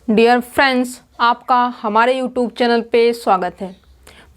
Dear friends, आपका हमारे YouTube channel पे स्वागत है।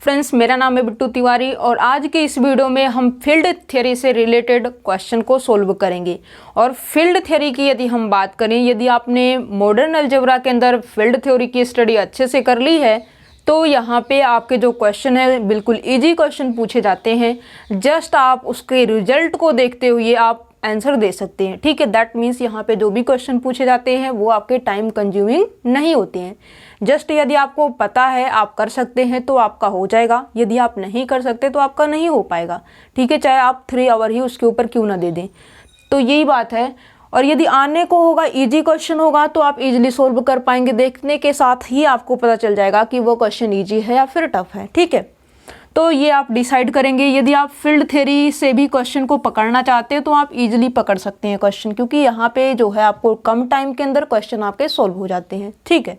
फ्रेंड्स, मेरा नाम है बिट्टू तिवारी और आज के इस वीडियो में हम फील्ड थ्योरी से रिलेटेड क्वेश्चन को सोल्व करेंगे। और फील्ड थ्योरी की यदि हम बात करें, यदि आपने मॉडर्न अलजेब्रा के अंदर फील्ड थ्योरी की स्टडी अच्छे से कर ली है तो यहाँ पे आपके जो क्वेश्चन है बिल्कुल इजी क्वेश्चन पूछे जाते हैं। जस्ट आप उसके रिजल्ट को देखते हुए आप आंसर दे सकते हैं। ठीक है, दैट मीन्स यहाँ पे जो भी क्वेश्चन पूछे जाते हैं वो आपके टाइम कंज्यूमिंग नहीं होते हैं। जस्ट यदि आपको पता है, आप कर सकते हैं तो आपका हो जाएगा, यदि आप नहीं कर सकते तो आपका नहीं हो पाएगा। ठीक है, चाहे आप 3 आवर ही उसके ऊपर क्यों ना दे दें। तो यही बात है। और यदि आने को होगा, इजी क्वेश्चन होगा तो आप इजीली सोल्व कर पाएंगे। देखने के साथ ही आपको पता चल जाएगा कि वो क्वेश्चन इजी है या फिर टफ है। ठीक है, तो ये आप डिसाइड करेंगे। यदि आप फील्ड थ्योरी से भी क्वेश्चन को पकड़ना चाहते हैं तो आप इजीली पकड़ सकते हैं क्वेश्चन, क्योंकि यहाँ पे जो है आपको कम टाइम के अंदर क्वेश्चन आपके सॉल्व हो जाते हैं। ठीक है,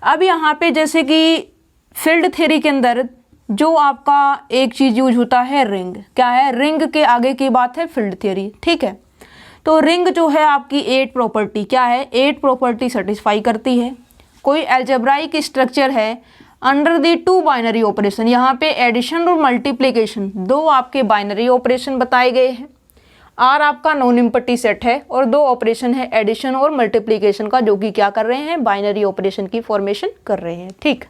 अब यहाँ पे जैसे कि फील्ड थ्योरी के अंदर जो आपका एक चीज़ यूज होता है, रिंग। क्या है? रिंग के आगे की बात है फील्ड थ्योरी। ठीक है, तो रिंग जो है आपकी 8 प्रॉपर्टी, क्या है? 8 प्रॉपर्टी सेटिस्फाई करती है। कोई अलजेब्राइक स्ट्रक्चर है अंडर दी 2 बाइनरी ऑपरेशन। यहाँ पे एडिशन और मल्टीप्लिकेशन 2 आपके बाइनरी ऑपरेशन बताए गए हैं। आर आपका नॉन एम्प्टी सेट है और 2 ऑपरेशन है एडिशन और मल्टीप्लिकेशन का, जो कि क्या कर रहे हैं? बाइनरी ऑपरेशन की फॉर्मेशन कर रहे हैं। ठीक,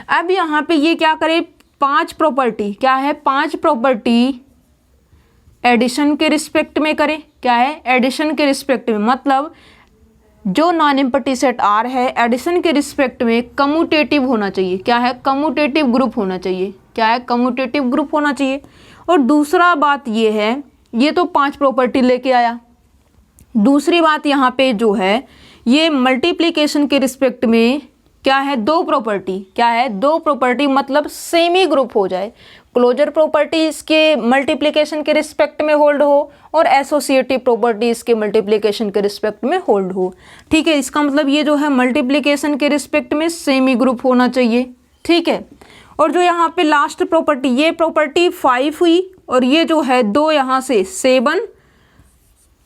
अब यहाँ पे ये क्या करे? 5 प्रॉपर्टी, क्या है? 5 प्रॉपर्टी एडिशन के रिस्पेक्ट में करे। क्या है? एडिशन के रिस्पेक्ट में, मतलब जो नॉन एम्प्टी सेट आर है एडिशन के रिस्पेक्ट में कम्यूटेटिव होना चाहिए। क्या है? कम्यूटेटिव ग्रुप होना चाहिए। क्या है? कम्यूटेटिव ग्रुप होना चाहिए। और दूसरा बात ये है, ये तो 5 प्रॉपर्टी लेके आया। दूसरी बात यहाँ पे जो है, ये मल्टीप्लिकेशन के रिस्पेक्ट में क्या है? 2 प्रॉपर्टी। क्या है? 2 प्रॉपर्टी, मतलब सेमी ग्रुप हो जाए। क्लोजर प्रॉपर्टी इसके मल्टीप्लिकेशन के रिस्पेक्ट में होल्ड हो और एसोसिएटिव प्रॉपर्टी इसके मल्टीप्लिकेशन के रिस्पेक्ट में होल्ड हो। ठीक है, इसका मतलब ये जो है मल्टीप्लिकेशन के रिस्पेक्ट में सेमी ग्रुप होना चाहिए। ठीक है, और जो यहाँ पे लास्ट प्रॉपर्टी, ये प्रॉपर्टी 5 हुई और ये जो है 2 यहाँ से 7,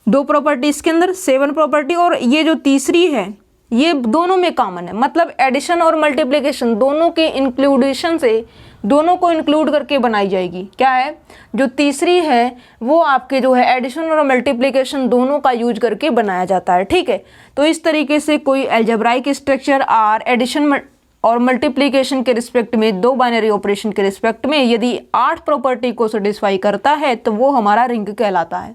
2 प्रॉपर्टी इसके अंदर 7 प्रॉपर्टी, और ये जो तीसरी है ये दोनों में कॉमन है। मतलब एडिशन और मल्टीप्लिकेशन दोनों के इंक्लूडेशन से, दोनों को इंक्लूड करके बनाई जाएगी। क्या है? जो तीसरी है वो आपके जो है एडिशन और मल्टीप्लिकेशन दोनों का यूज करके बनाया जाता है। ठीक है, तो इस तरीके से कोई अलजेब्राइक स्ट्रक्चर आर एडिशन और मल्टीप्लिकेशन के रिस्पेक्ट में 2 बाइनरी ऑपरेशन के रिस्पेक्ट में यदि 8 प्रॉपर्टी को सेटिस्फाई करता है तो वो हमारा रिंग कहलाता है।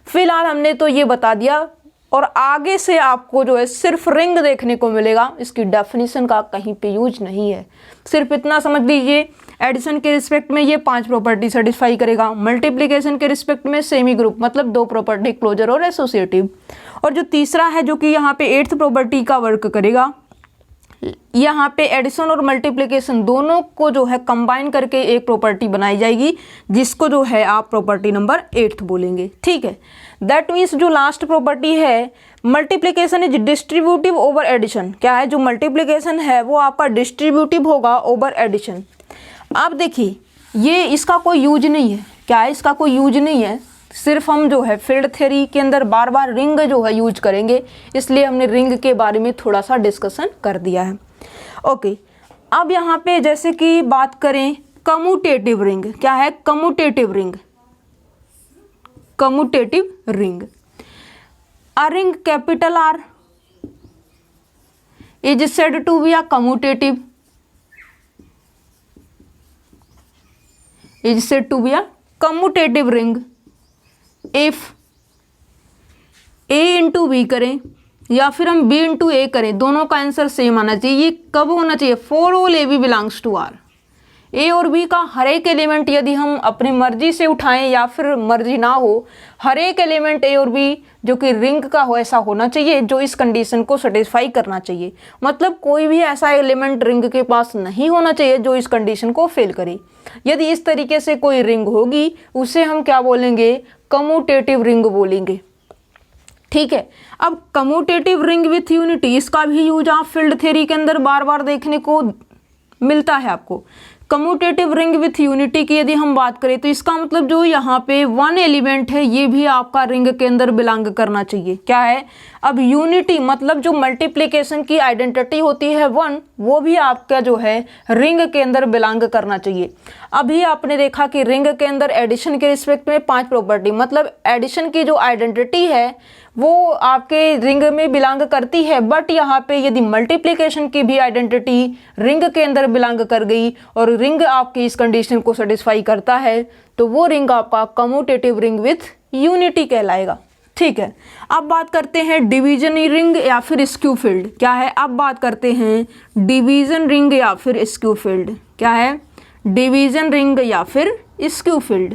फिलहाल हमने तो ये बता दिया, और आगे से आपको जो है सिर्फ रिंग देखने को मिलेगा, इसकी डेफिनेशन का कहीं पे यूज नहीं है। सिर्फ इतना समझ लीजिए, एडिशन के रिस्पेक्ट में ये 5 प्रॉपर्टी सेटिस्फाई करेगा, मल्टीप्लिकेशन के रिस्पेक्ट में सेमी ग्रुप, मतलब 2 प्रॉपर्टी क्लोजर और एसोसिएटिव, और जो तीसरा है जो कि यहाँ पे 8th प्रॉपर्टी का वर्क करेगा, यहाँ पे एडिशन और मल्टीप्लिकेशन दोनों को जो है कंबाइन करके एक प्रॉपर्टी बनाई जाएगी, जिसको जो है आप प्रॉपर्टी नंबर 8 बोलेंगे। ठीक है, दैट मीन्स जो लास्ट प्रॉपर्टी है, multiplication is distributive over addition. क्या है? जो मल्टीप्लिकेशन है वो आपका डिस्ट्रीब्यूटिव होगा ओवर एडिशन। अब देखिए, ये इसका कोई यूज नहीं है। क्या है? इसका कोई यूज नहीं है। सिर्फ हम जो है फील्ड थ्योरी के अंदर बार बार रिंग जो है यूज करेंगे, इसलिए हमने रिंग के बारे में थोड़ा सा डिस्कशन कर दिया है। ओके, अब यहाँ पे जैसे कि बात करें कम्यूटेटिव रिंग। क्या है? Commutative ring. Commutative ring, a ring capital R is said to be a commutative, is said to be a commutative ring if A into B करें या फिर हम B इंटू ए करें, दोनों का आंसर सेम आना चाहिए। ये कब होना चाहिए? For all A B belongs to R. A और बी का हर एक एलिमेंट यदि हम अपनी मर्जी से उठाएं या फिर मर्जी ना हो, हर एक एलिमेंट ए और बी जो कि रिंग का हो ऐसा होना चाहिए जो इस कंडीशन को सेटिस्फाई करना चाहिए। मतलब कोई भी ऐसा एलिमेंट रिंग के पास नहीं होना चाहिए जो इस कंडीशन को फेल करे। यदि इस तरीके से कोई रिंग होगी उसे हम क्या बोलेंगे? कम्यूटेटिव रिंग बोलेंगे। ठीक है, अब कम्यूटेटिव रिंग विथ यूनिटी, इसका भी यूज आप फील्ड थ्योरी के अंदर बार बार देखने को मिलता है आपको। कम्यूटेटिव रिंग विथ यूनिटी की यदि हम बात करें तो इसका मतलब जो यहाँ पे वन एलिमेंट है ये भी आपका रिंग के अंदर बिलोंग करना चाहिए। क्या है, अब यूनिटी मतलब जो मल्टीप्लिकेशन की आइडेंटिटी होती है वन, वो भी आपका जो है रिंग के अंदर बिलोंग करना चाहिए। अभी आपने देखा कि रिंग के अंदर एडिशन के रिस्पेक्ट में 5 प्रॉपर्टी, मतलब एडिशन की जो आइडेंटिटी है वो आपके रिंग में बिलोंग करती है, बट यहाँ पे यदि मल्टीप्लिकेशन की भी आइडेंटिटी रिंग के अंदर बिलोंग कर गई और रिंग आपकी इस कंडीशन को सेटिस्फाई करता है तो वो रिंग आपका कम्यूटेटिव रिंग विथ यूनिटी कहलाएगा। ठीक है, अब बात करते हैं डिवीजन रिंग या फिर स्क्यू फील्ड। क्या है, अब बात करते हैं डिवीजन रिंग या फिर स्क्यू फील्ड। क्या है, डिवीजन रिंग या फिर स्क्यू फील्ड।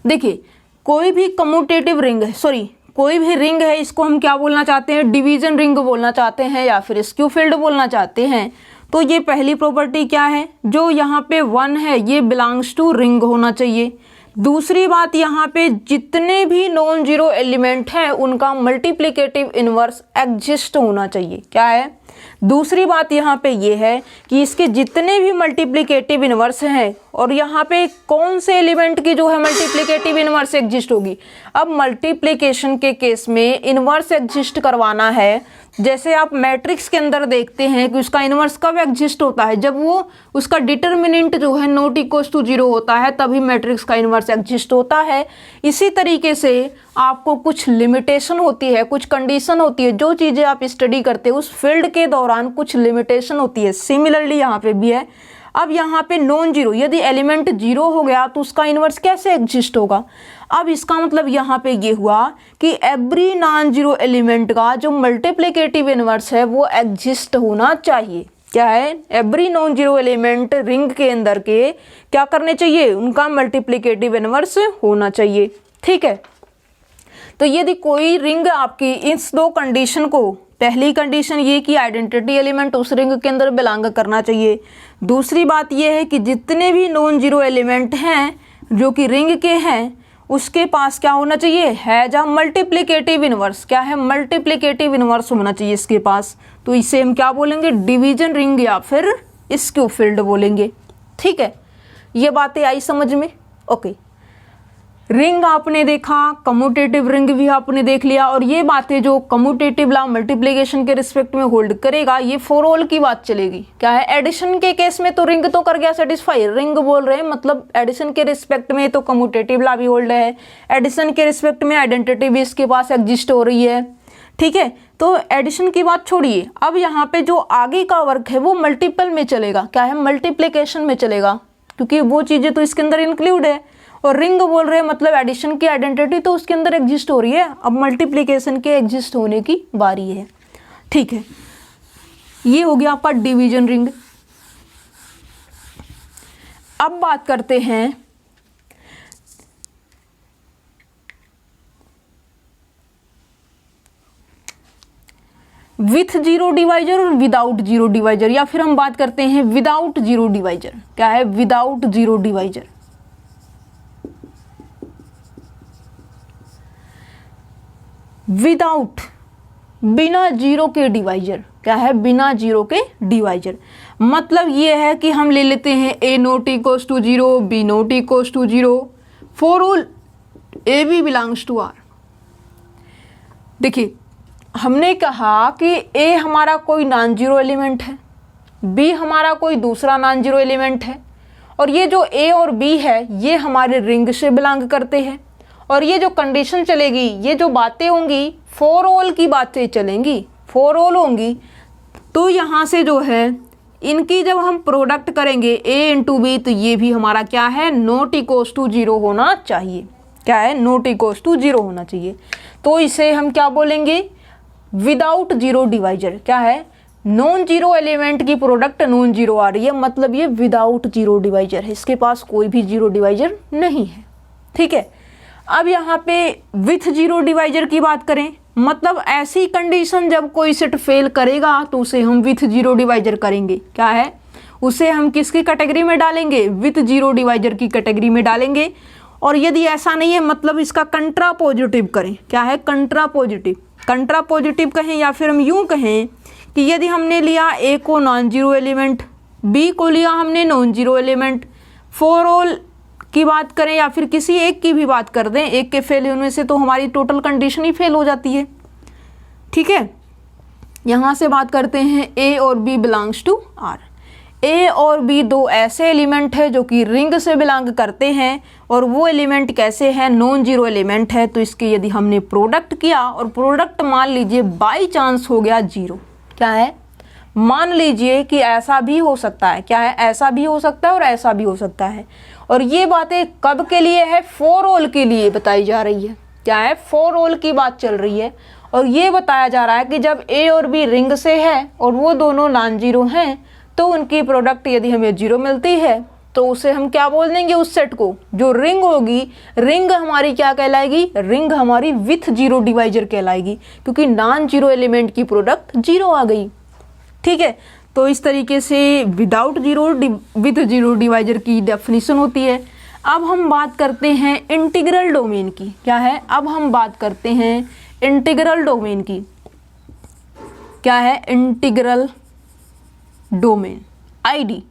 देखिए कोई भी कम्यूटेटिव रिंग है, सॉरी कोई भी रिंग है, इसको हम क्या बोलना चाहते हैं, डिवीजन रिंग बोलना चाहते हैं या फिर स्क्यू फील्ड बोलना चाहते हैं। तो ये पहली प्रॉपर्टी क्या है, जो यहाँ पे 1 है ये बिलोंग्स टू रिंग होना चाहिए। दूसरी बात, यहाँ पे जितने भी नॉन जीरो एलिमेंट हैं उनका मल्टीप्लिकेटिव इनवर्स एग्जिस्ट होना चाहिए। क्या है, दूसरी बात यहाँ पे ये है कि इसके जितने भी मल्टीप्लिकेटिव इनवर्स हैं, और यहाँ पे कौन से एलिमेंट की जो है मल्टीप्लिकेटिव इनवर्स एग्जिस्ट होगी। अब मल्टीप्लिकेशन के केस में इनवर्स एग्जिस्ट करवाना है, जैसे आप मैट्रिक्स के अंदर देखते हैं कि उसका इनवर्स कब एग्जिस्ट होता है, जब वो उसका डिटर्मिनेंट जो है नॉट इक्वल्स टू 0 होता है, तभी मैट्रिक्स का इनवर्स एग्जिस्ट होता है। इसी तरीके से आपको कुछ लिमिटेशन होती है, कुछ कंडीशन होती है, जो चीज़ें आप स्टडी करते हैं उस फील्ड के दौरान कुछ लिमिटेशन होती है। सिमिलरली यहाँ पे भी है। अब यहाँ पे नॉन जीरो, यदि एलिमेंट 0 हो गया तो उसका इनवर्स कैसे एग्जिस्ट होगा। अब इसका मतलब यहाँ पे ये हुआ कि एवरी नॉन जीरो एलिमेंट का जो मल्टीप्लिकेटिव इनवर्स है वो एग्जिस्ट होना चाहिए। क्या है, every non zero element ring के अंदर के क्या करने चाहिए, उनका मल्टीप्लिकेटिव इनवर्स होना चाहिए। ठीक है, तो यदि कोई रिंग आपकी इस 2 कंडीशन को, पहली कंडीशन ये कि आइडेंटिटी एलिमेंट उस रिंग के अंदर बिलोंग करना चाहिए, दूसरी बात ये है कि जितने भी नॉन जीरो एलिमेंट हैं जो कि रिंग के हैं उसके पास क्या होना चाहिए, हैज अ मल्टीप्लिकेटिव इनवर्स। क्या है, मल्टीप्लिकेटिव इनवर्स होना चाहिए इसके पास। तो इसे हम क्या बोलेंगे, डिवीजन रिंग या फिर स्क्यू फील्ड बोलेंगे। ठीक है, ये बातें आई समझ में। ओके, रिंग आपने देखा, कम्यूटेटिव रिंग भी आपने देख लिया, और ये बातें जो कम्यूटेटिव लॉ मल्टीप्लिकेशन के रिस्पेक्ट में होल्ड करेगा ये फॉर ऑल की बात चलेगी। क्या है, एडिशन के केस में तो रिंग तो कर गया सेटिस्फाई, रिंग बोल रहे हैं मतलब एडिशन के रिस्पेक्ट में तो कम्यूटेटिव लॉ भी होल्ड है, एडिशन के रिस्पेक्ट में आइडेंटिटी भी इसके पास एग्जिस्ट हो रही है। ठीक है, तो एडिशन की बात छोड़िए, अब यहाँ पे जो आगे का वर्क है वो मल्टीपल में चलेगा। क्या है, मल्टीप्लिकेशन में चलेगा, क्योंकि वो चीज़ें तो इसके अंदर इंक्लूड है। और रिंग बोल रहे हैं मतलब एडिशन की आइडेंटिटी तो उसके अंदर एग्जिस्ट हो रही है, अब मल्टीप्लिकेशन के एग्जिस्ट होने की बारी है। ठीक है, ये हो गया आपका डिवीजन रिंग। अब बात करते हैं विथ जीरो डिवाइजर और विदाउट जीरो डिवाइजर, या फिर हम बात करते हैं विदाउट जीरो डिवाइजर। क्या है, विदाउट जीरो डिवाइजर। विदाउट, बिना जीरो के डिवाइजर। क्या है, बिना जीरो के डिवाइजर। मतलब ये है कि हम ले लेते हैं a not equals to 0, b not equals to 0 for all a b belongs to r। देखिए हमने कहा कि a हमारा कोई नॉन जीरो एलिमेंट है, b हमारा कोई दूसरा नॉन जीरो एलिमेंट है, और ये जो a और b है ये हमारे रिंग से बिलोंग करते हैं। और ये जो कंडीशन चलेगी, ये जो बातें होंगी फॉर ऑल की बातें चलेंगी, फॉर ऑल होंगी। तो यहाँ से जो है इनकी जब हम प्रोडक्ट करेंगे a इंटू बी, तो ये भी हमारा क्या है, नॉट इक्वल्स टू 0 होना चाहिए। क्या है, नॉट इक्वल्स टू 0 होना चाहिए। तो इसे हम क्या बोलेंगे, विदाउट जीरो डिवाइजर। क्या है, नॉन जीरो एलिमेंट की प्रोडक्ट नॉन जीरो आ रही है, मतलब ये विदाउट जीरो डिवाइजर है, इसके पास कोई भी जीरो डिवाइजर नहीं है। ठीक है, अब यहाँ पे विथ जीरो डिवाइजर की बात करें, मतलब ऐसी कंडीशन जब कोई सेट फेल करेगा तो उसे हम विथ जीरो डिवाइजर करेंगे। क्या है, उसे हम किसकी कैटेगरी में डालेंगे, विथ जीरो डिवाइजर की कैटेगरी में डालेंगे। और यदि ऐसा नहीं है मतलब इसका कंट्रा पॉजिटिव करें। क्या है, कंट्रा पॉजिटिव। कंट्रा पॉजिटिव कहें या फिर हम यूं कहें कि यदि हमने लिया ए को नॉन जीरो एलिमेंट, बी को लिया हमने non zero element, for all की बात करें या फिर किसी एक की भी बात कर दें, एक के फेल होने से तो हमारी टोटल कंडीशन ही फेल हो जाती है। ठीक है, यहाँ से बात करते हैं ए और B belongs to R. A और बी दो ऐसे एलिमेंट है जो कि रिंग से बिलोंग करते हैं, और वो एलिमेंट कैसे हैं, नॉन जीरो एलिमेंट है। तो इसके यदि हमने प्रोडक्ट किया और प्रोडक्ट मान लीजिए बाई चांस हो गया जीरो, क्या है, मान लीजिए कि ऐसा भी हो सकता है, क्या है, ऐसा भी हो सकता है और ऐसा भी हो सकता है। और ये बातें कब के लिए है, फॉर ऑल के लिए बताई जा रही है, क्या है, फॉर ऑल की बात चल रही है। और ये बताया जा रहा है कि जब ए और बी रिंग से है और वो दोनों नॉन जीरो हैं, तो उनकी प्रोडक्ट यदि हमें जीरो मिलती है तो उसे हम क्या बोल देंगे, उस सेट को जो रिंग होगी, रिंग हमारी क्या कहलाएगी, रिंग हमारी विथ जीरो डिवाइजर कहलाएगी, क्योंकि नॉन जीरो एलिमेंट की प्रोडक्ट जीरो आ गई। ठीक है, तो इस तरीके से without zero with zero divisor की डेफिनेशन होती है। अब हम बात करते हैं इंटीग्रल डोमेन की, क्या है, अब हम बात करते हैं इंटीग्रल डोमेन की। क्या है integral domain, ID.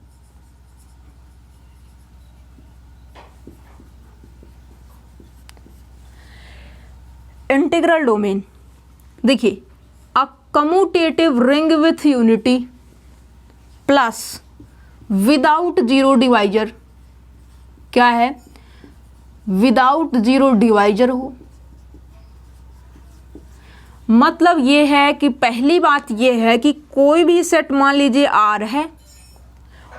Integral domain देखिए, a commutative ring with unity plus without zero divisor, क्या है, विदाउट जीरो डिवाइजर हो। मतलब ये है कि पहली बात ये है कि कोई भी सेट मान लीजिए आर है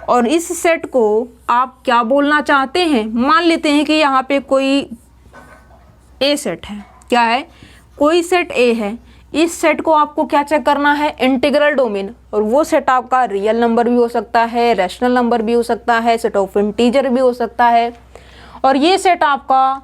और इस सेट को आप क्या बोलना चाहते हैं, मान लेते हैं कि यहाँ पे कोई ए सेट है, क्या है, कोई सेट ए है। इस सेट को आपको क्या चेक करना है, इंटीग्रल डोमेन, और वो सेट आपका रियल नंबर भी हो सकता है, रैशनल नंबर भी हो सकता है, सेट ऑफ इंटीजर भी हो सकता है, और ये सेट आपका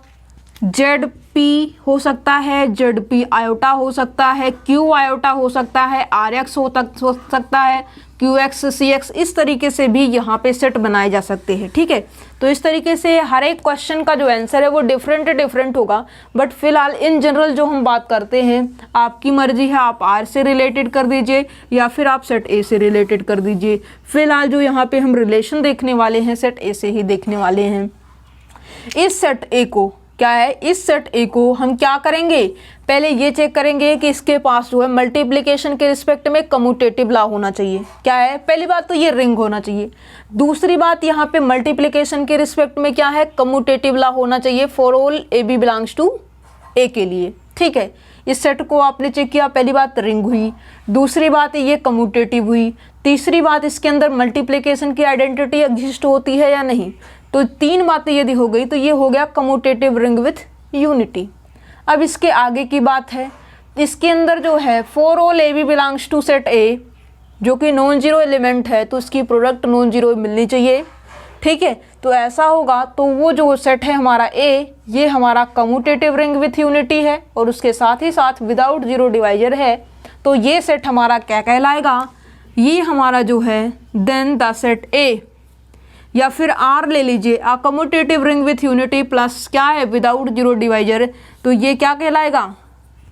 जेड पी हो सकता है, जेड पी आयोटा हो सकता है, क्यू आयोटा हो सकता है, आर एक्स हो सकता है, क्यू एक्स सी एक्स, इस तरीके से भी यहाँ पे सेट बनाए जा सकते हैं। ठीक है, तो इस तरीके से हर एक क्वेश्चन का जो आंसर है वो डिफरेंट होगा, बट फिलहाल इन जनरल जो हम बात करते हैं, आपकी मर्जी है, आप आर से रिलेटेड कर दीजिए या फिर आप सेट ए से रिलेटेड कर दीजिए। फिलहाल जो यहाँ पे हम रिलेशन देखने वाले हैं, सेट ए से ही देखने वाले हैं। इस सेट ए को, क्या है, इस सेट ए को हम क्या करेंगे, पहले ये चेक करेंगे कि इसके पास जो है मल्टीप्लिकेशन के रिस्पेक्ट में कम्यूटेटिव लॉ होना चाहिए। क्या है, पहली बात तो ये रिंग होना चाहिए। दूसरी बात यहाँ पे मल्टीप्लिकेशन के रिस्पेक्ट में क्या है, कम्यूटेटिव लॉ होना चाहिए for all A B belongs to A के लिए। ठीक है, इस सेट को आपने चेक किया, पहली बात रिंग हुई, दूसरी बात ये कम्यूटेटिव हुई, तीसरी बात इसके अंदर मल्टीप्लिकेशन की आइडेंटिटी एग्जिस्ट होती है या नहीं। तो तीन बातें यदि हो गई तो ये हो गया कम्यूटेटिव रिंग विथ यूनिटी। अब इसके आगे की बात है, इसके अंदर जो है for all A B belongs to set A, जो कि नॉन जीरो एलिमेंट है, तो इसकी प्रोडक्ट नॉन जीरो मिलनी चाहिए। ठीक है, तो ऐसा होगा तो वो जो सेट है हमारा ए, ये हमारा कम्यूटेटिव रिंग विथ यूनिटी है और उसके साथ ही साथ विदाउट जीरो डिवाइजर है। तो ये सेट हमारा क्या कहलाएगा, ये हमारा जो है देन द सेट ए, या फिर आर ले लीजिए, a commutative ring with unity plus क्या है, विदाउट जीरो डिवाइजर, तो ये क्या कहलाएगा,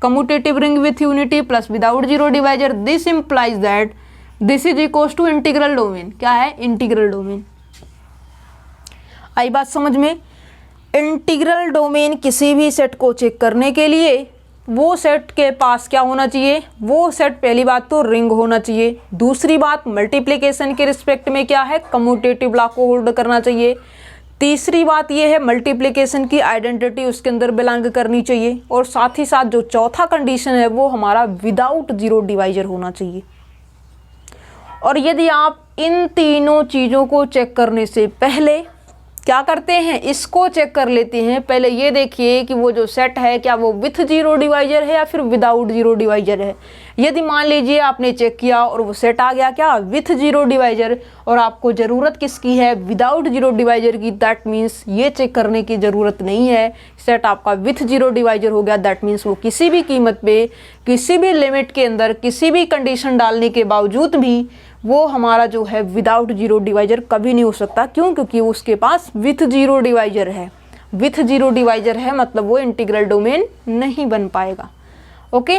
commutative ring with unity plus without zero divisor. This implies that this is equals to integral domain. क्या है, इंटीग्रल डोमेन। आई बात समझ में। इंटीग्रल डोमेन किसी भी सेट को चेक करने के लिए वो सेट के पास क्या होना चाहिए, वो सेट पहली बात तो रिंग होना चाहिए, दूसरी बात मल्टीप्लिकेशन के रिस्पेक्ट में क्या है, कम्यूटेटिव लॉ को होल्ड करना चाहिए, तीसरी बात ये है मल्टीप्लिकेशन की आइडेंटिटी उसके अंदर बिलोंग करनी चाहिए, और साथ ही साथ जो चौथा कंडीशन है वो हमारा विदाउट जीरो डिवाइजर होना चाहिए। और यदि आप इन तीनों चीज़ों को चेक करने से पहले क्या करते हैं, इसको चेक कर लेते हैं। पहले ये देखिए कि वो जो सेट है क्या वो विथ जीरो डिवाइजर है या फिर विदाउट जीरो डिवाइजर है। यदि मान लीजिए आपने चेक किया और वो सेट आ गया क्या विथ जीरो डिवाइजर, और आपको ज़रूरत किसकी है, विदाउट जीरो डिवाइजर की, दैट मीन्स ये चेक करने की ज़रूरत नहीं है, सेट आपका विथ जीरो डिवाइजर हो गया, दैट मीन्स वो किसी भी कीमत पे, किसी भी लिमिट के अंदर, किसी भी कंडीशन डालने के बावजूद भी वो हमारा जो है विदाउट जीरो डिवाइजर कभी नहीं हो सकता। क्यों, क्योंकि उसके पास विथ जीरो डिवाइजर है। विथ जीरो डिवाइजर है मतलब वो इंटीग्रल डोमेन नहीं बन पाएगा। ओके,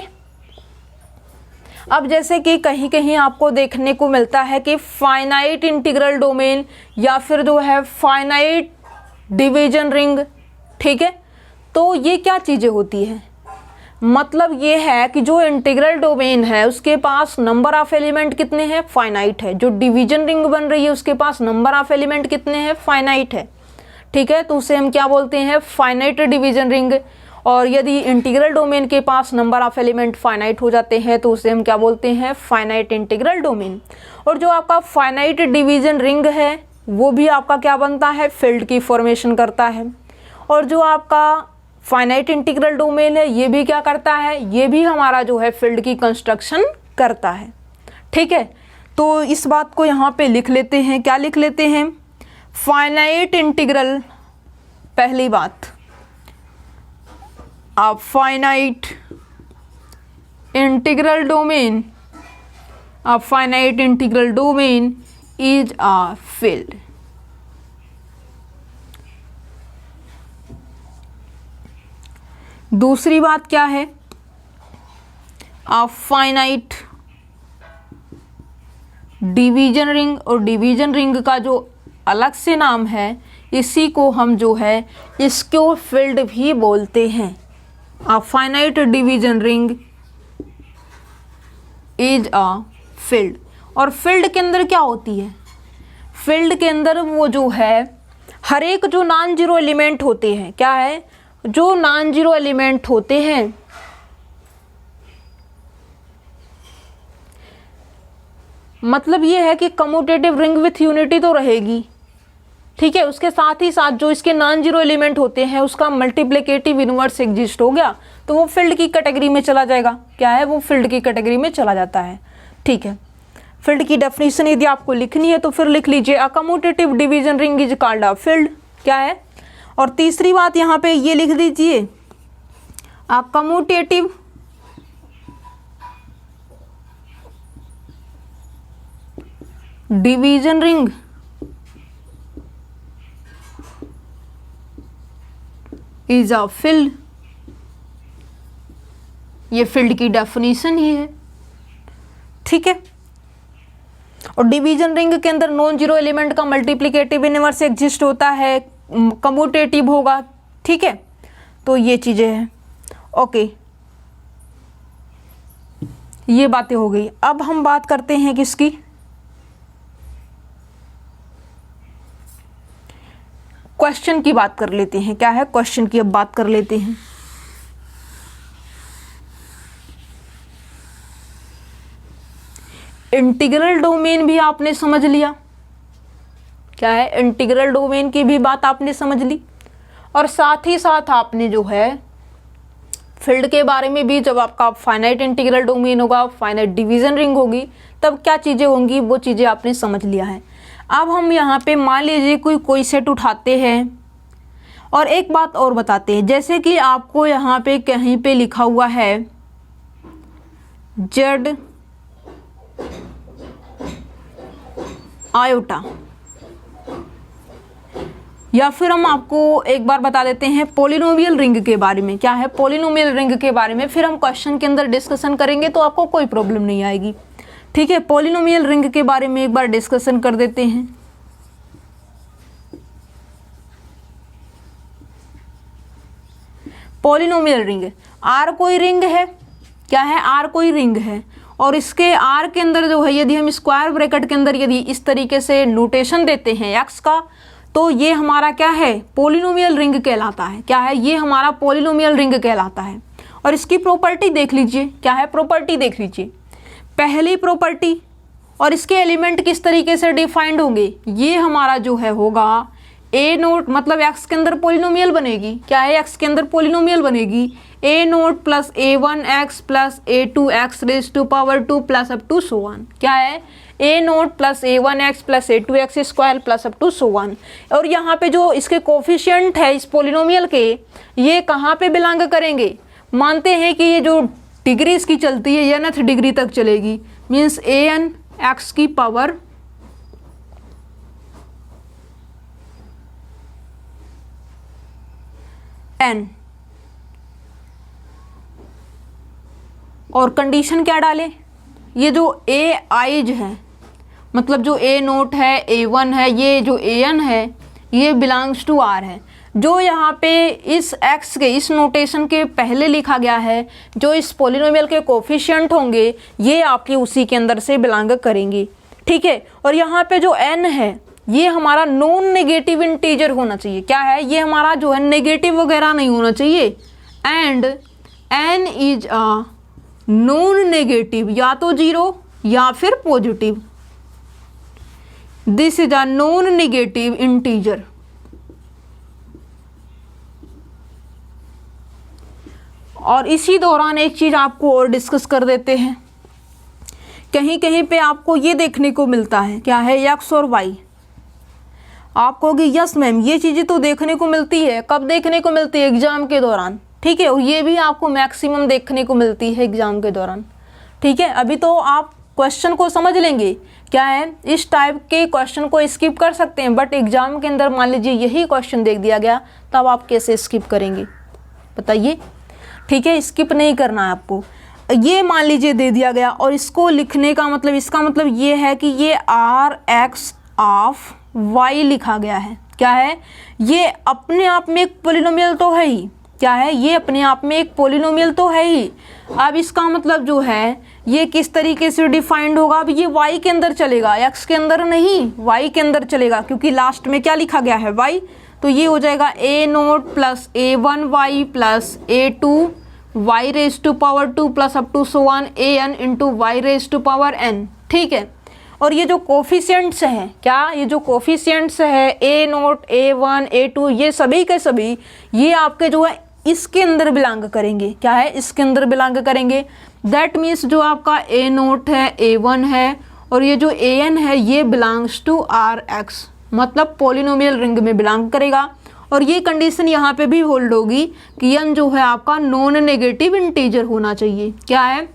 अब जैसे कि कहीं कहीं आपको देखने को मिलता है कि फाइनाइट इंटीग्रल डोमेन या फिर जो है फाइनाइट डिवीजन रिंग, ठीक है। तो ये क्या चीज़ें होती हैं, मतलब ये है कि जो इंटीग्रल डोमेन है उसके पास नंबर ऑफ एलिमेंट कितने हैं, फाइनाइट है। जो डिवीजन रिंग बन रही है उसके पास नंबर ऑफ एलिमेंट कितने हैं, फाइनाइट है, ठीक है। तो उसे हम क्या बोलते हैं, फाइनाइट डिवीजन रिंग। और यदि इंटीग्रल डोमेन के पास नंबर ऑफ एलिमेंट फाइनाइट हो जाते हैं तो उसे हम क्या बोलते हैं, फाइनाइट इंटीग्रल डोमेन। और जो आपका फाइनाइट डिवीजन रिंग है वो भी आपका क्या बनता है, फील्ड की फॉर्मेशन करता है। और जो आपका फाइनाइट इंटीग्रल डोमेन है ये भी क्या करता है, ये भी हमारा जो है फील्ड की कंस्ट्रक्शन करता है, ठीक है। तो इस बात को यहाँ पे लिख लेते हैं, क्या लिख लेते हैं, फाइनाइट इंटीग्रल, पहली बात आप फाइनाइट इंटीग्रल डोमेन, अब finite integral domain is a field. दूसरी बात क्या है, अ फाइनाइट डिवीजन रिंग, और डिवीजन रिंग का जो अलग से नाम है इसी को हम जो है इसको फील्ड भी बोलते हैं। A finite division ring is a field. और फील्ड के अंदर क्या होती है, फील्ड के अंदर वो जो है हर एक जो नॉन जीरो एलिमेंट होते हैं, क्या है, जो नॉन जीरो एलिमेंट होते हैं मतलब ये है कि कम्यूटेटिव रिंग विथ यूनिटी तो रहेगी, ठीक है। उसके साथ ही साथ जो इसके नॉन जीरो एलिमेंट होते हैं उसका मल्टीप्लिकेटिव इनवर्स एग्जिस्ट हो गया तो वो फील्ड की कैटेगरी में चला जाएगा, क्या है, वो फील्ड की कैटेगरी में चला जाता है, ठीक है। फील्ड की डेफिनेशन यदि आपको लिखनी है तो फिर लिख लीजिए, a commutative division ring is called a field, क्या है। और तीसरी बात यहाँ पे ये लिख दीजिए, a commutative division ring is a field. ये फील्ड की डेफिनेशन ही है, ठीक है। और डिवीजन रिंग के अंदर नॉन जीरो एलिमेंट का मल्टीप्लिकेटिव इनवर्स एग्जिस्ट होता है, कम्यूटेटिव होगा, ठीक है। तो ये चीजें हैं, ओके, ये बातें हो गई। अब हम बात करते हैं किसकी, क्वेश्चन की बात कर लेते हैं, क्या है, क्वेश्चन की अब बात कर लेते हैं। इंटीग्रल डोमेन भी आपने समझ लिया, क्या है, इंटीग्रल डोमेन की भी बात आपने समझ ली। और साथ ही साथ आपने जो है फील्ड के बारे में भी, जब आपका फाइनाइट इंटीग्रल डोमेन होगा, फाइनाइट डिवीजन रिंग होगी, तब क्या चीज़ें होंगी वो चीज़ें आपने समझ लिया है। अब हम यहाँ पे मान लीजिए कोई सेट उठाते हैं और एक बात और बताते हैं, जैसे कि आपको यहाँ पे कहीं पे लिखा हुआ है जेड आयोटा, या फिर हम आपको एक बार बता देते हैं पॉलिनोमियल रिंग के बारे में, क्या है, पॉलिनोमियल रिंग के बारे में फिर हम क्वेश्चन के अंदर डिस्कशन करेंगे तो आपको कोई प्रॉब्लम नहीं आएगी, ठीक है। पॉलिनोमियल रिंग के बारे में एक बार डिस्कशन कर देते हैं। पॉलिनोमियल रिंग, आर कोई रिंग है, क्या है, आर कोई रिंग है, और इसके आर के अंदर जो है यदि हम स्क्वायर ब्रैकेट के अंदर यदि इस तरीके से नोटेशन देते हैं एक्स का, तो ये हमारा क्या है, पॉलिनोमियल रिंग कहलाता है, क्या है, ये हमारा पॉलिनोमियल रिंग कहलाता है। और इसकी प्रॉपर्टी देख लीजिए, क्या है, प्रॉपर्टी देख लीजिए, पहली प्रॉपर्टी, और इसके एलिमेंट किस तरीके से डिफाइंड होंगे, ये हमारा जो है होगा ए नोट, मतलब एक्स के अंदर पॉलिनोमियल बनेगी, क्या है, एक्स के अंदर पॉलिनोमियल बनेगी, A naught plus a1 x plus a2 x raise to power 2 plus up to so on, क्या है, A naught plus a1 x plus a2 x square plus up to so on. और यहाँ पे जो इसके coefficient है इस polynomial के, ये कहाँ पे बिलोंग करेंगे, मानते हैं कि ये जो डिग्री इसकी चलती है ये nth डिग्री तक चलेगी, मीन्स an x की पावर n, और कंडीशन क्या डाले, ये जो ए आइज है, मतलब जो ए नोट है, ए वन है, ये जो ए एन है, ये बिलोंग्स टू आर है। जो यहाँ पे इस x के इस नोटेशन के पहले लिखा गया है, जो इस पोलिनोमियल के कोफिशिएंट होंगे, ये आपके उसी के अंदर से बिलोंग करेंगे, ठीक है। और यहाँ पे जो n है, ये हमारा नॉन नेगेटिव इंटीजर होना चाहिए। क्या है, ये हमारा जो है नेगेटिव वगैरह नहीं होना चाहिए। And n is a non negative, या तो 0 या फिर positive. This is a non negative integer. और इसी दौरान एक चीज आपको और डिस्कस कर देते हैं। कहीं कहीं पे आपको ये देखने को मिलता है, क्या है, x और y। आप कहोगे यस मैम, ये चीज़ें तो देखने को मिलती है। कब देखने को मिलती है? एग्जाम के दौरान, ठीक है। और ये भी आपको मैक्सिमम देखने को मिलती है एग्जाम के दौरान, ठीक है। अभी तो आप क्वेश्चन को समझ लेंगे, क्या है, इस टाइप के क्वेश्चन को स्किप कर सकते हैं, बट एग्जाम के अंदर मान लीजिए यही क्वेश्चन देख दिया गया, तब आप कैसे स्किप करेंगे बताइए, ठीक है। स्किप नहीं करना है आपको। ये मान लीजिए दे दिया गया, और इसको लिखने का मतलब, इसका मतलब ये है कि ये आर एक्स ऑफ वाई लिखा गया है। क्या है, ये अपने आप में एक पोलिनोमियल तो है ही। क्या है, ये अपने आप में एक पोलिनोमियल तो है ही। अब इसका मतलब जो है, ये किस तरीके से डिफाइंड होगा? अब ये y के अंदर चलेगा, x के अंदर नहीं, y के अंदर चलेगा, क्योंकि लास्ट में क्या लिखा गया है, y। तो ये हो जाएगा a not plus a1y plus a2 y raise to power 2 plus up to so one an into Y raise to power n, ठीक है। और ये जो कोफिशिएंट्स हैं, क्या, ये जो कोफिशिएंट्स है a नोट a1 a2, ये सभी के सभी ये आपके जो है इसके अंदर बिलोंग करेंगे। क्या है, इसके अंदर बिलोंग करेंगे। दैट मीन्स जो आपका a नोट है, a1 है, और ये जो an है, ये बिलोंग्स टू आर एक्स, मतलब पोलिनोमियल रिंग में बिलोंग करेगा। और ये कंडीशन यहाँ पे भी होल्ड होगी कि n जो है आपका नॉन नेगेटिव इंटीजर होना चाहिए। क्या है,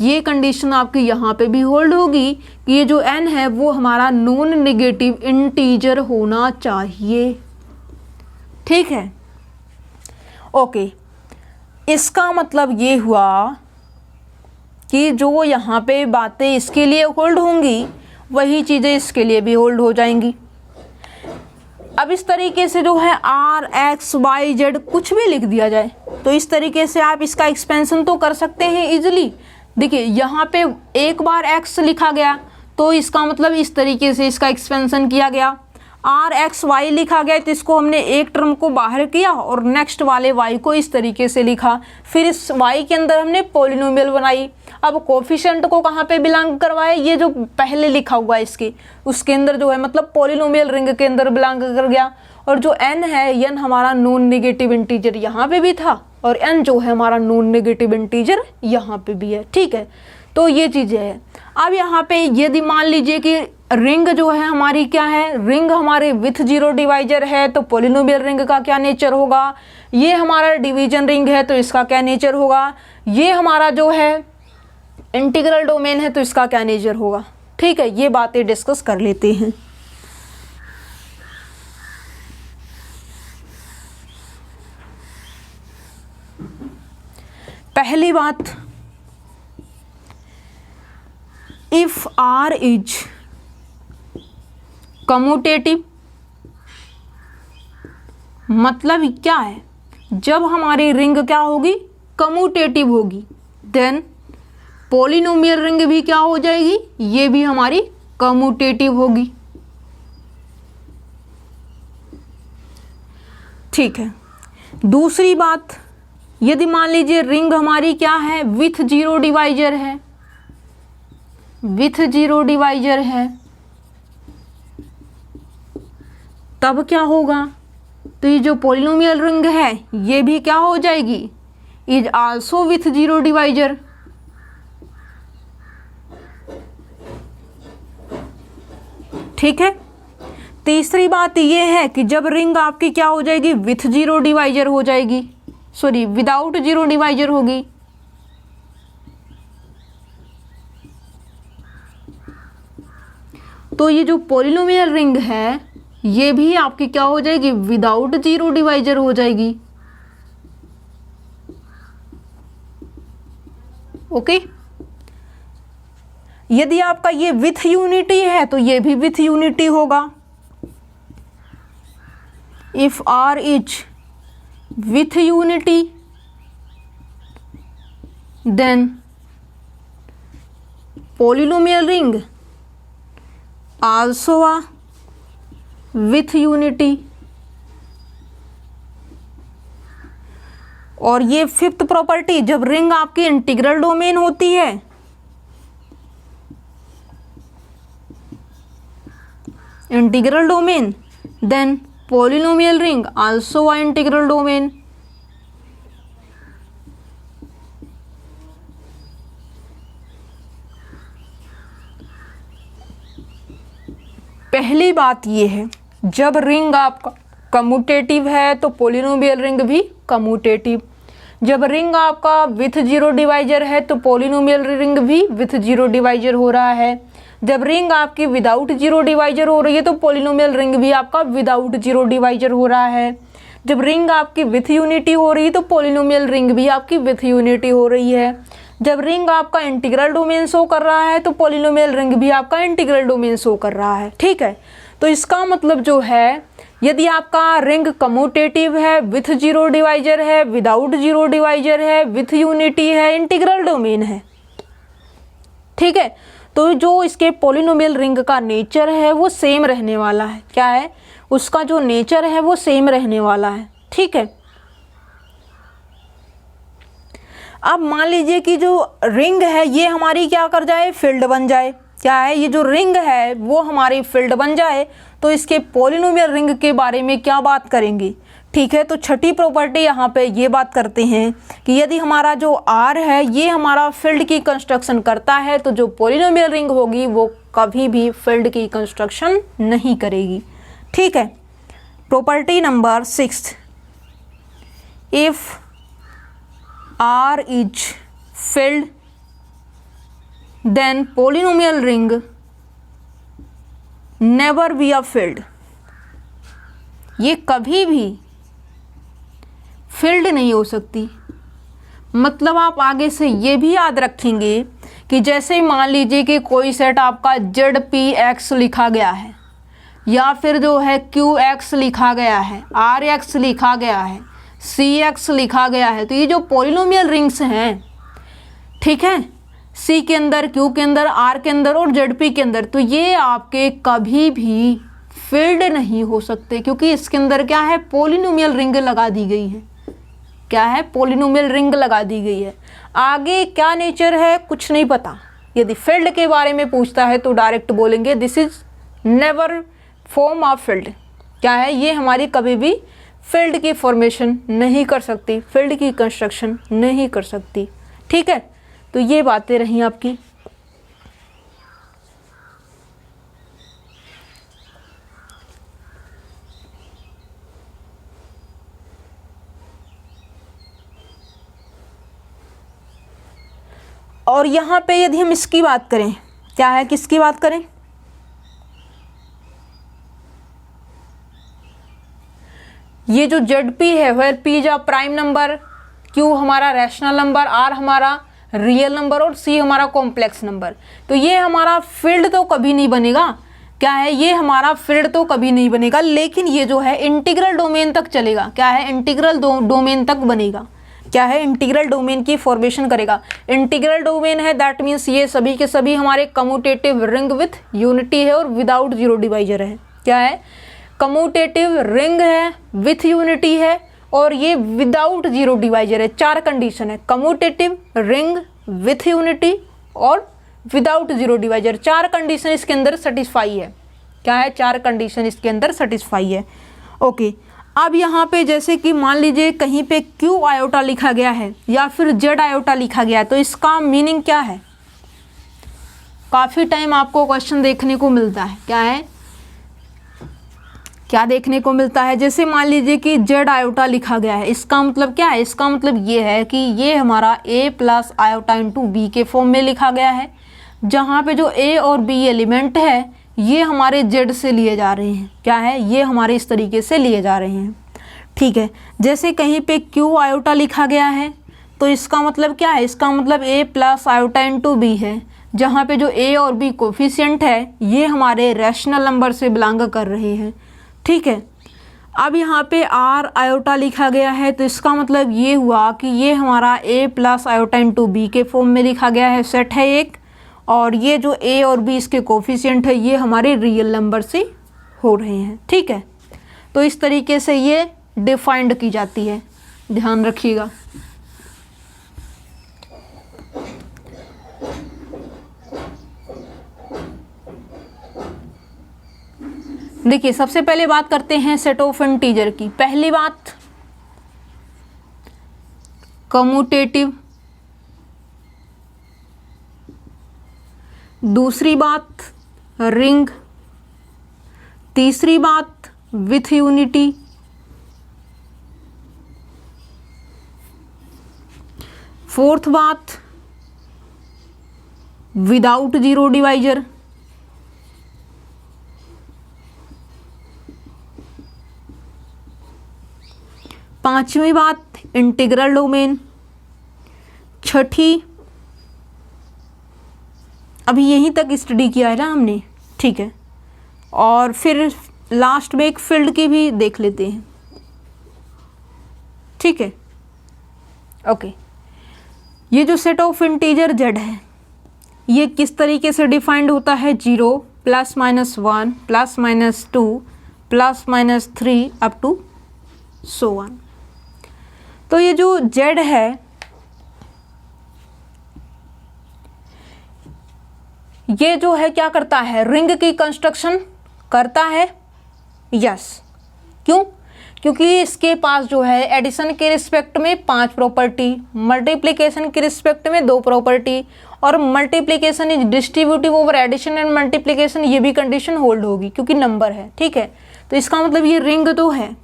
ये कंडीशन आपकी यहाँ पे भी होल्ड होगी कि ये जो n है वो हमारा नॉन नेगेटिव इंटीजर होना चाहिए, ठीक है। ओके, इसका मतलब ये हुआ कि जो यहाँ पे बातें इसके लिए होल्ड होंगी, वही चीज़ें इसके लिए भी होल्ड हो जाएंगी। अब इस तरीके से जो है आर एक्स वाई जेड कुछ भी लिख दिया जाए, तो इस तरीके से आप इसका एक्सपेंशन तो कर सकते हैं इजीली। देखिए यहाँ पे एक बार x लिखा गया, तो इसका मतलब इस तरीके से इसका एक्सपेंशन किया गया। आर एक्स वाई लिखा गया, तो इसको हमने एक टर्म को बाहर किया और नेक्स्ट वाले y को इस तरीके से लिखा। फिर इस y के अंदर हमने पोलिनोमियल बनाई। अब कोफिशिएंट को कहाँ पे बिलोंग करवाए, ये जो पहले लिखा हुआ है इसके, उसके अंदर जो है मतलब पोलिनोमियल रिंग के अंदर बिलोंग कर गया। और जो n है, n हमारा नॉन नेगेटिव इंटीजर यहाँ पे भी था, और n जो है हमारा नॉन नेगेटिव इंटीजर यहाँ पे भी है, ठीक है। तो ये चीज़ें हैं। अब यहाँ पे यदि मान लीजिए कि रिंग जो है हमारी क्या है, रिंग हमारे विथ जीरो डिवाइजर है, तो पोलिनोमियल रिंग का क्या नेचर होगा। ये हमारा डिवीजन रिंग है, तो इसका क्या नेचर होगा। ये हमारा जो है इंटीग्रल डोमेन है, तो इसका क्या नेचर होगा, ठीक है। ये बातें डिस्कस कर लेते हैं। पहली बात, इफ आर इज कम्यूटेटिव, मतलब क्या है, जब हमारी रिंग क्या होगी, कम्यूटेटिव होगी, देन पोलिनोमियल रिंग भी क्या हो जाएगी, ये भी हमारी कम्यूटेटिव होगी, ठीक है। दूसरी बात, यदि मान लीजिए रिंग हमारी क्या है, विथ जीरो डिवाइजर है, विथ जीरो डिवाइजर है, तब क्या होगा, तो ये जो पोलिनोमियल रिंग है ये भी क्या हो जाएगी, is also with zero divisor, ठीक है। तीसरी बात ये है कि जब रिंग आपकी क्या हो जाएगी, विथ जीरो डिवाइजर हो जाएगी, सॉरी विदाउट जीरो डिवाइजर होगी, तो ये जो पोलिनोमियल रिंग है ये भी आपकी क्या हो जाएगी, विदाउट जीरो डिवाइजर हो जाएगी, ओके। यदि आपका ये विथ यूनिटी है तो ये भी विथ यूनिटी होगा। If R is with unity then polynomial ring also a with unity। और ये फिफ्थ प्रॉपर्टी, जब रिंग आपकी इंटीग्रल डोमेन होती है, integral domain, then polynomial ring also a integral domain। पहली बात ये है, जब रिंग आपका कम्यूटेटिव है तो पोलिनोमियल रिंग भी कम्यूटेटिव। जब रिंग आपका विथ जीरो डिवाइजर है तो पोलिनोमियल रिंग भी विथ जीरो डिवाइजर हो रहा है। जब रिंग आपकी विदाउट जीरो डिवाइजर हो रही है तो पोलिनोमियल रिंग भी आपका विदाउट जीरो डिवाइजर हो रहा है। जब रिंग आपकी विथ यूनिटी हो रही है तो पोलिनोमियल रिंग भी आपकी विथ यूनिटी हो रही है। जब रिंग आपका इंटीग्रल डोमेन शो कर रहा है तो पोलिनोमियल रिंग भी आपका इंटीग्रल डोमेन शो कर रहा है। ठीक है, तो इसका मतलब जो है, यदि आपका रिंग कम्यूटेटिव है, विथ जीरो डिवाइजर है, विदाउट जीरो डिवाइजर है, विथ यूनिटी है, इंटीग्रल डोमेन है, ठीक है, तो जो इसके पोलिनोमियल रिंग का नेचर है वो सेम रहने वाला है। क्या है उसका जो नेचर है वो सेम रहने वाला है। ठीक है, अब मान लीजिए कि जो रिंग है ये हमारी क्या कर जाए, फील्ड बन जाए। क्या है, ये जो रिंग है वो हमारी फील्ड बन जाए, तो इसके पोलिनोमियल रिंग के बारे में क्या बात करेंगे। ठीक है, तो छठी प्रॉपर्टी यहाँ पे ये बात करते हैं कि यदि हमारा जो R है ये हमारा फील्ड की कंस्ट्रक्शन करता है तो जो पोलिनोमियल रिंग होगी वो कभी भी फील्ड की कंस्ट्रक्शन नहीं करेगी। ठीक है, property number 6, if R is filled then polynomial ring never be a filled। ये कभी भी filled नहीं हो सकती। मतलब आप आगे से ये भी याद रखेंगे कि जैसे मान लीजिए कि कोई सेट आपका ZPX लिखा गया है या फिर जो है QX लिखा गया है, RX लिखा गया है, CX लिखा गया है, तो ये जो पोलिनोमियल रिंग्स हैं, ठीक है, C के अंदर, Q के अंदर, R के अंदर और ZP के अंदर, तो ये आपके कभी भी फील्ड नहीं हो सकते क्योंकि इसके अंदर क्या है, पोलिनोमियल रिंग लगा दी गई है। क्या है, पोलिनोमियल रिंग लगा दी गई है। आगे क्या नेचर है कुछ नहीं पता। यदि फील्ड के बारे में पूछता है तो डायरेक्ट बोलेंगे this is never form of field. क्या है, ये हमारी कभी भी फील्ड की फॉर्मेशन नहीं कर सकती, फील्ड की कंस्ट्रक्शन नहीं कर सकती। ठीक है, तो ये बातें रही आपकी। और यहाँ पे यदि हम इसकी बात करें, क्या है, किसकी बात करें, ये जो ZP है where P is a prime number, Q हमारा रैशनल नंबर, R हमारा रियल नंबर और C हमारा कॉम्प्लेक्स नंबर, तो ये हमारा फील्ड तो कभी नहीं बनेगा। क्या है, ये हमारा फील्ड तो कभी नहीं बनेगा, लेकिन ये जो है इंटीग्रल डोमेन तक चलेगा। क्या है, इंटीग्रल डोमेन तक बनेगा। क्या है, इंटीग्रल डोमेन की फॉर्मेशन करेगा। इंटीग्रल डोमेन है दैट मीन्स ये सभी के सभी हमारे कम्यूटेटिव रिंग विथ यूनिटी है और विदाउट जीरो डिवाइजर है। क्या है, कम्यूटेटिव रिंग है, विथ यूनिटी है और ये विदाउट जीरो डिवाइजर है। चार कंडीशन है, कम्यूटेटिव, रिंग, विथ यूनिटी और विदाउट जीरो डिवाइजर। चार कंडीशन इसके अंदर सेटिस्फाई है। क्या है, चार कंडीशन इसके अंदर सेटिस्फाई है। ओके, अब यहाँ पे जैसे कि मान लीजिए कहीं पे Q आयोटा लिखा गया है या फिर Z आयोटा लिखा गया है, तो इसका मीनिंग क्या है। काफ़ी टाइम आपको क्वेश्चन देखने को मिलता है। क्या है, क्या देखने को मिलता है, जैसे मान लीजिए कि Z आयोटा लिखा गया है, इसका मतलब क्या है, इसका मतलब ये है कि ये हमारा A plus iota into B के फॉर्म में लिखा गया है, जहाँ पे जो A और B एलिमेंट है ये हमारे Z से लिए जा रहे हैं। क्या है, ये हमारे इस तरीके से लिए जा रहे हैं। ठीक है, जैसे कहीं पे Q आयोटा लिखा गया है तो इसका मतलब क्या है, इसका मतलब A plus iota into B है, जहाँ पे जो ए और बी कोफिशिएंट है ये हमारे रैशनल नंबर से बिलोंग कर रहे हैं। ठीक है, अब यहाँ पे आर आयोटा लिखा गया है तो इसका मतलब ये हुआ कि ये हमारा ए प्लस आयोटा इंटू बी के फॉर्म में लिखा गया है, सेट है एक, और ये जो ए और बी इसके कोफिशिएंट है ये हमारे रियल नंबर से हो रहे हैं। ठीक है, तो इस तरीके से ये डिफाइंड की जाती है, ध्यान रखिएगा। देखिए सबसे पहले बात करते हैं सेट ऑफ इंटीजर की। पहली बात कम्यूटेटिव, दूसरी बात रिंग, तीसरी बात विथ यूनिटी, फोर्थ बात विदाउट जीरो डिवाइजर, पांचवी बात इंटीग्रल डोमेन, छठी अभी यहीं तक स्टडी किया है ना हमने। ठीक है, और फिर लास्ट में एक फील्ड की भी देख लेते हैं। ठीक है, ओके, ये जो सेट ऑफ इंटीजर जेड है ये किस तरीके से डिफाइंड होता है, 0 plus minus 1 plus minus 2 plus minus 3 up to so on. तो ये जो जेड है ये जो है क्या करता है, रिंग की कंस्ट्रक्शन करता है। यस, क्यों? क्योंकि इसके पास जो है एडिशन के रिस्पेक्ट में 5 प्रॉपर्टी, मल्टीप्लिकेशन के रिस्पेक्ट में 2 प्रॉपर्टी, और multiplication is distributive over addition and multiplication, ये भी कंडीशन होल्ड होगी क्योंकि नंबर है। ठीक है, तो इसका मतलब ये रिंग तो है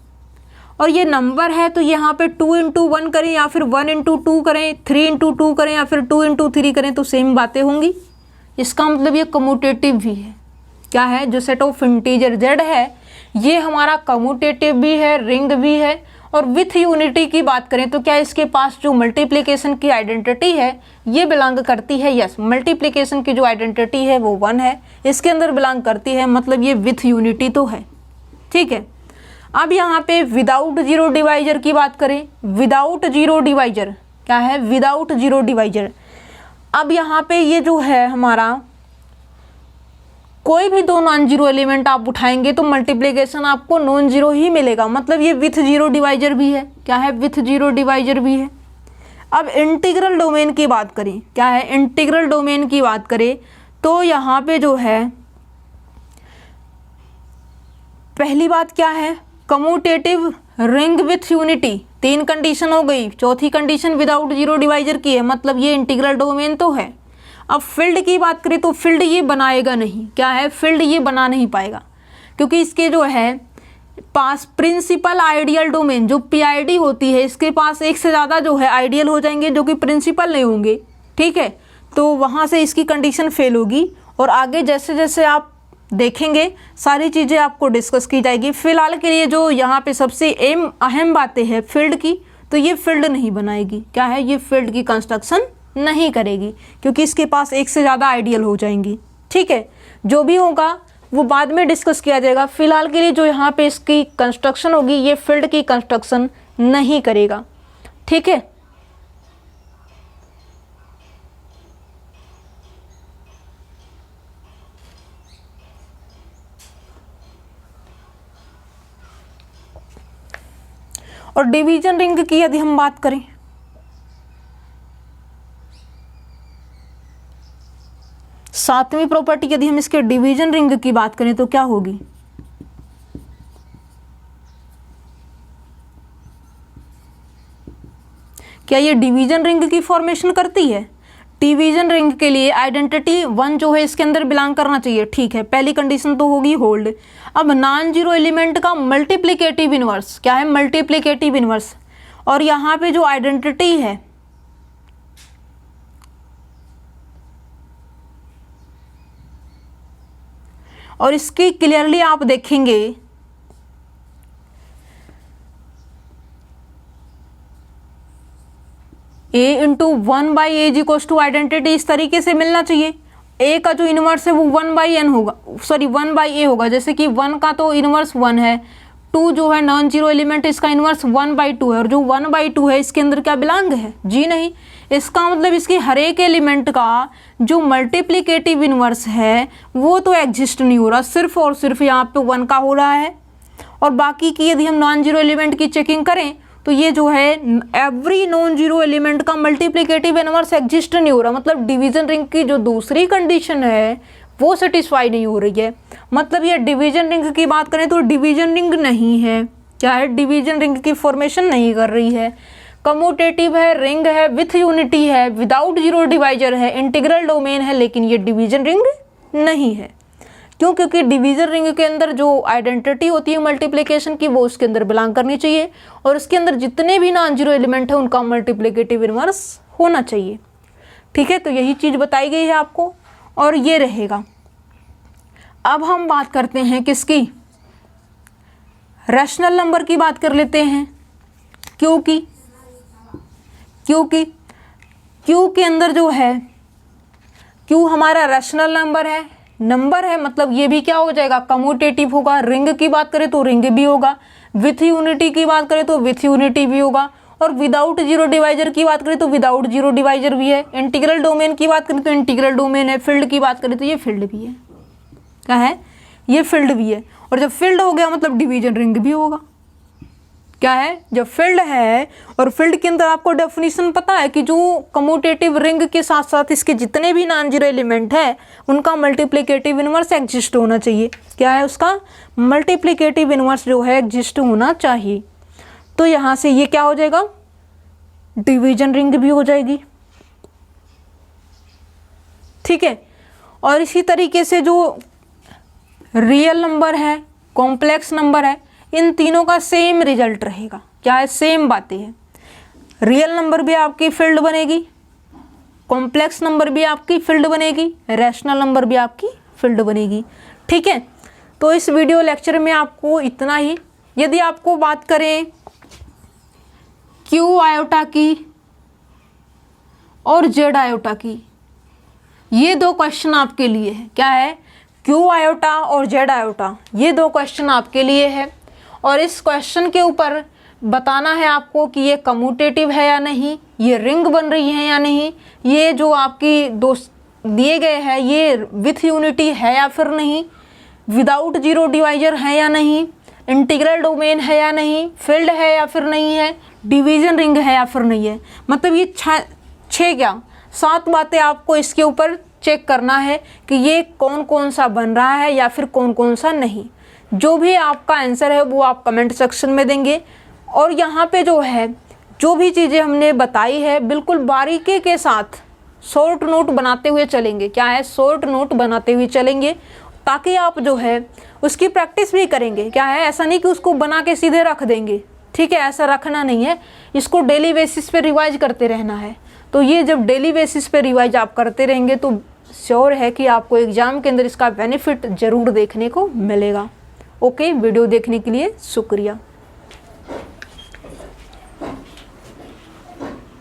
और ये नंबर है, तो यहाँ पे 2 इंटू 1 करें या फिर 1 इंटू 2 करें, 3 इंटू 2 करें या फिर 2 इंटू 3 करें तो सेम बातें होंगी। इसका मतलब ये कम्यूटेटिव भी है। क्या है, जो सेट ऑफ इंटीजर जेड है ये हमारा कम्यूटेटिव भी है, रिंग भी है। और विथ यूनिटी की बात करें तो क्या इसके पास जो मल्टीप्लिकेशन की आइडेंटिटी है ये बिलोंग करती है। यस, मल्टीप्लिकेशन की जो आइडेंटिटी है वो 1 है, इसके अंदर बिलोंग करती है, मतलब ये विथ यूनिटी तो है। ठीक है, अब यहाँ पे विदाउट जीरो डिवाइजर की बात करें, विदाउट जीरो डिवाइजर क्या है, विदाउट जीरो डिवाइजर। अब यहाँ पे ये जो है हमारा कोई भी 2 नॉन जीरो एलिमेंट आप उठाएंगे तो मल्टीप्लिकेशन आपको नॉन जीरो ही मिलेगा, मतलब ये विथ जीरो डिवाइजर भी है। क्या है, विथ जीरो डिवाइजर भी है। अब इंटीग्रल डोमेन की बात करें, क्या है, इंटीग्रल डोमेन की बात करें तो यहाँ पे जो है पहली बात क्या है, commutative ring with unity, 3 condition हो गई। चौथी कंडीशन विदाउट जीरो डिवाइजर की है, मतलब ये इंटीग्रल डोमेन तो है। अब फील्ड की बात करें तो फील्ड ये बनाएगा नहीं। क्या है, फील्ड ये बना नहीं पाएगा क्योंकि इसके जो है पास प्रिंसिपल आइडियल डोमेन जो पीआईडी होती है इसके पास एक से ज़्यादा जो है आइडियल हो जाएंगे जो कि प्रिंसिपल नहीं होंगे। ठीक है, तो वहाँ से इसकी कंडीशन फेल होगी और आगे जैसे जैसे आप देखेंगे सारी चीज़ें आपको डिस्कस की जाएगी। फिलहाल के लिए जो यहाँ पे सबसे अहम बातें हैं फील्ड की, तो ये फील्ड नहीं बनाएगी। क्या है, ये फील्ड की कंस्ट्रक्शन नहीं करेगी क्योंकि इसके पास एक से ज़्यादा आइडियल हो जाएंगी। ठीक है, जो भी होगा वो बाद में डिस्कस किया जाएगा। फिलहाल के लिए जो यहाँ पे इसकी कंस्ट्रक्शन होगी ये फील्ड की कंस्ट्रक्शन नहीं करेगा। ठीक है, और डिवीजन रिंग की यदि हम बात करें, सातवीं प्रॉपर्टी यदि हम इसके डिवीजन रिंग की बात करें तो क्या होगी, क्या ये डिवीजन रिंग की फॉर्मेशन करती है। डिवीजन रिंग के लिए आइडेंटिटी 1 जो है इसके अंदर बिलोंग करना चाहिए। ठीक है, पहली कंडीशन तो होगी होल्ड। अब नॉन जीरो एलिमेंट का मल्टीप्लिकेटिव इनवर्स, क्या है, मल्टीप्लिकेटिव इनवर्स, और यहाँ पे जो आइडेंटिटी है और इसकी क्लियरली आप देखेंगे a into 1 by as equals to identity इस तरीके से मिलना चाहिए। ए का जो इनवर्स है वो 1/n होगा, सॉरी 1/a होगा। जैसे कि 1 का तो इनवर्स 1 है, 2 जो है नॉन जीरो एलिमेंट इसका इनवर्स 1/2 है, और जो 1/2 है इसके अंदर क्या बिलोंग है? जी नहीं। इसका मतलब इसकी हर एक एलिमेंट का जो मल्टीप्लिकेटिव इनवर्स है वो तो एग्जिस्ट नहीं हो रहा, सिर्फ और सिर्फ यहाँ पे 1 का हो रहा है। और बाकी की यदि हम नॉन जीरो एलिमेंट की चेकिंग करें तो ये जो है एवरी नॉन जीरो एलिमेंट का मल्टीप्लिकेटिव इनवर्स एग्जिस्ट नहीं हो रहा, मतलब डिवीजन रिंग की जो दूसरी कंडीशन है वो सेटिस्फाई नहीं हो रही है। मतलब ये डिवीजन रिंग की बात करें तो डिवीजन रिंग नहीं है, क्या है? डिवीजन रिंग की फॉर्मेशन नहीं कर रही है। कम्यूटेटिव है, रिंग है, विथ यूनिटी है, विदाउट जीरो डिवाइजर है, इंटीग्रल डोमेन है, लेकिन ये डिवीजन रिंग नहीं है। क्यों? क्योंकि डिवीजन रिंग के अंदर जो आइडेंटिटी होती है मल्टीप्लिकेशन की वो उसके अंदर बिलोंग करनी चाहिए, और इसके अंदर जितने भी नॉन जीरो एलिमेंट है उनका मल्टीप्लिकेटिव इनवर्स होना चाहिए। ठीक है, तो यही चीज़ बताई गई है आपको, और ये रहेगा। अब हम बात करते हैं किसकी? रैशनल नंबर की बात कर लेते हैं। क्योंकि क्यू के अंदर जो है, क्यू हमारा रैशनल नंबर है, मतलब ये भी क्या हो जाएगा? कम्यूटेटिव होगा। रिंग की बात करें तो रिंग भी होगा, विथ यूनिटी की बात करें तो विथ यूनिटी भी होगा, और विदाउट जीरो डिवाइजर की बात करें तो विदाउट जीरो डिवाइजर भी है। इंटीग्रल डोमेन की बात करें तो इंटीग्रल डोमेन है। फील्ड की बात करें तो ये फील्ड भी है। क्या है? ये फील्ड भी है। और जब फील्ड हो गया मतलब डिवीजन रिंग भी होगा। क्या है? जब फील्ड है, और फील्ड के अंदर आपको डेफिनेशन पता है कि जो कम्यूटेटिव रिंग के साथ साथ इसके जितने भी नॉन जीरो एलिमेंट है उनका मल्टीप्लिकेटिव इनवर्स एग्जिस्ट होना चाहिए। क्या है? उसका मल्टीप्लिकेटिव इनवर्स जो है एग्जिस्ट होना चाहिए। तो यहाँ से ये क्या हो जाएगा? डिवीजन रिंग भी हो जाएगी। ठीक है, और इसी तरीके से जो रियल नंबर है, कॉम्प्लेक्स नंबर है, इन तीनों का सेम रिजल्ट रहेगा। क्या है? सेम बातें हैं। रियल नंबर भी आपकी फील्ड बनेगी, कॉम्प्लेक्स नंबर भी आपकी फील्ड बनेगी, रैशनल नंबर भी आपकी फील्ड बनेगी। ठीक है, तो इस वीडियो लेक्चर में आपको इतना ही। यदि आपको बात करें क्यू आयोटा की और जेड आयोटा की, ये दो क्वेश्चन आपके लिए है। क्या है? क्यू आयोटा और जेड आयोटा, ये दो क्वेश्चन आपके लिए है, और इस क्वेश्चन के ऊपर बताना है आपको कि ये कम्यूटेटिव है या नहीं, ये रिंग बन रही है या नहीं, ये जो आपकी दो दिए गए हैं ये विथ यूनिटी है या फिर नहीं, विदाउट जीरो डिवाइजर है या नहीं, इंटीग्रल डोमेन है या नहीं, फील्ड है या फिर नहीं है, डिवीजन रिंग है या फिर नहीं है। मतलब ये 7 बातें आपको इसके ऊपर चेक करना है कि ये कौन कौन सा बन रहा है या फिर कौन कौन सा नहीं। जो भी आपका आंसर है वो आप कमेंट सेक्शन में देंगे, और यहाँ पे जो है जो भी चीज़ें हमने बताई है बिल्कुल बारीकी के साथ शॉर्ट नोट बनाते हुए चलेंगे। क्या है? शॉर्ट नोट बनाते हुए चलेंगे, ताकि आप जो है उसकी प्रैक्टिस भी करेंगे। क्या है? ऐसा नहीं कि उसको बना के सीधे रख देंगे। ठीक है, ऐसा रखना नहीं है, इसको डेली बेसिस पे रिवाइज करते रहना है। तो ये जब डेली बेसिस पे रिवाइज आप करते रहेंगे तो श्योर है कि आपको एग्ज़ाम के अंदर इसका बेनिफिट ज़रूर देखने को मिलेगा। ओके, वीडियो देखने के लिए शुक्रिया।